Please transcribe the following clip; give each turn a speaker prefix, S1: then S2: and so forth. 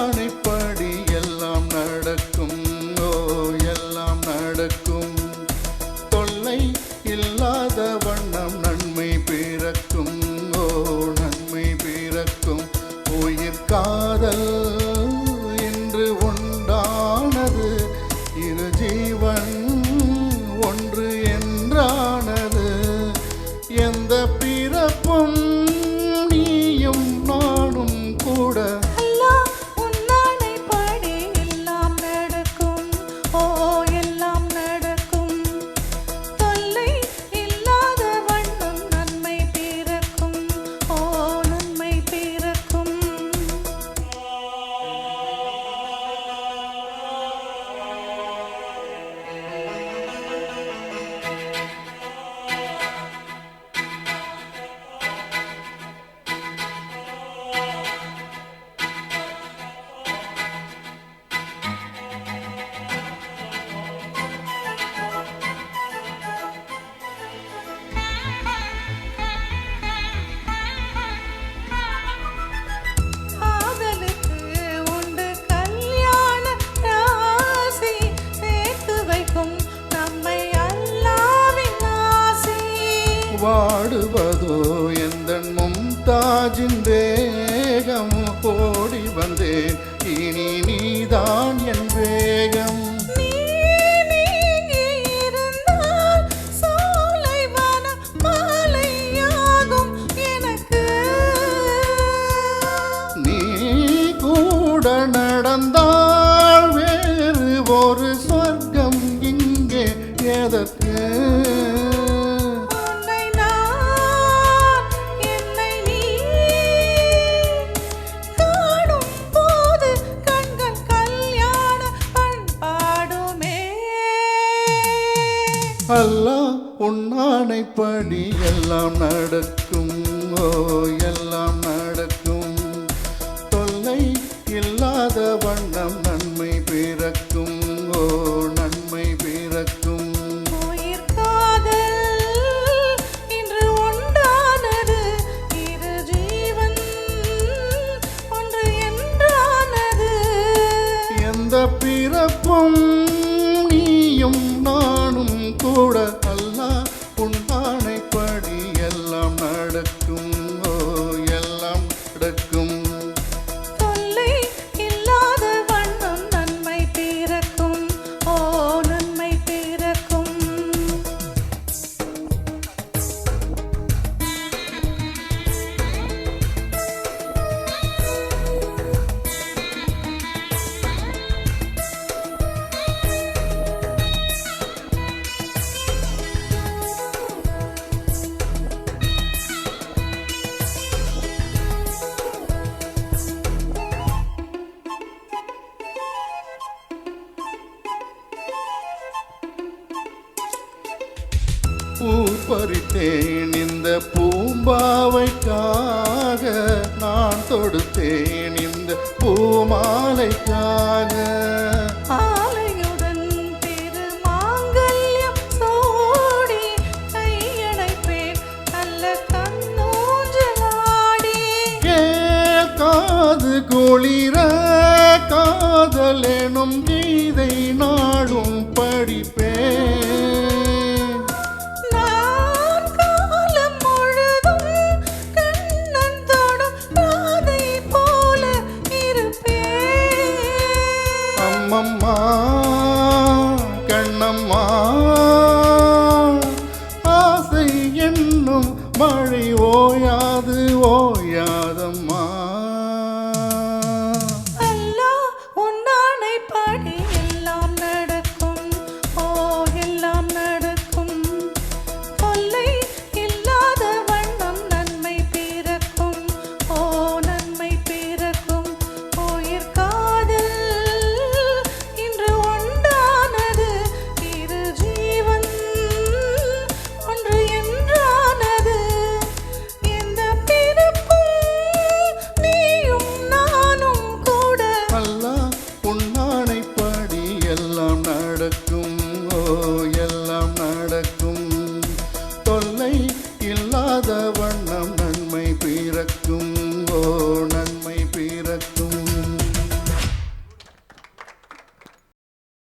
S1: ஆணைப்படி எல்லாம் நடக்கும். ஓ எல்லாம் நடக்கும். தொல்லை இல்லாத வண்ணம் நன்மை பிறக்கும். ஓ நன்மை பிறக்கும். உயிர் காதல் இன்று உண்டானது. இரு ஜீவன் ஒன்று என்றானது. எந்த பிறப்பும் நீயும் நானும் கூட வாடுவதோ எந்தன் மும்தாஜின் வேகம். ஓடி வந்தேன் இனி நீதான் என் வேகம். நீ கூட நடந்தால் வேறு ஒரு சொர்க்கம் இங்கே எதற்கு? அல்லாஹ் உன் ஆணைப்படி எல்லாம் நடக்கும். ஓ எல்லாம் நடக்கும். தொல்லை இல்லாத வண்ணம் நன்மை பிறக்கும். ஓ நன்மை பிறக்கும்.
S2: உயிர் காதல் இன்று உண்டானது. இரு ஜீவன் ஒன்று என்றானது.
S1: எந்த பிறப்பும் நீயும் நானும் கூட. அல்லாஹ் உன் ஆணைப்படி எல்லாம் நடக்கும். ஓ எல்லாம் நடக்கும்.
S2: தொல்லை இல்லாத வண்ணம் நன்மை பிறக்கும். ஓ நன்மை பிறக்கும்.
S1: பூ பறித்தேன் இந்த பூம்பாவைக்காக. நான் தொடுத்தேன் இந்த பூமாலைக்காக.
S2: ஆலையுடன் திருமாங்கல்யம் சூடி கையணைப்பேன் நல்ல கண்ணூஞ்சலாடி.
S1: கேட்காது குளிர காதலெனும் கீதை நாடும் படிப்பேன். அம்மம்மா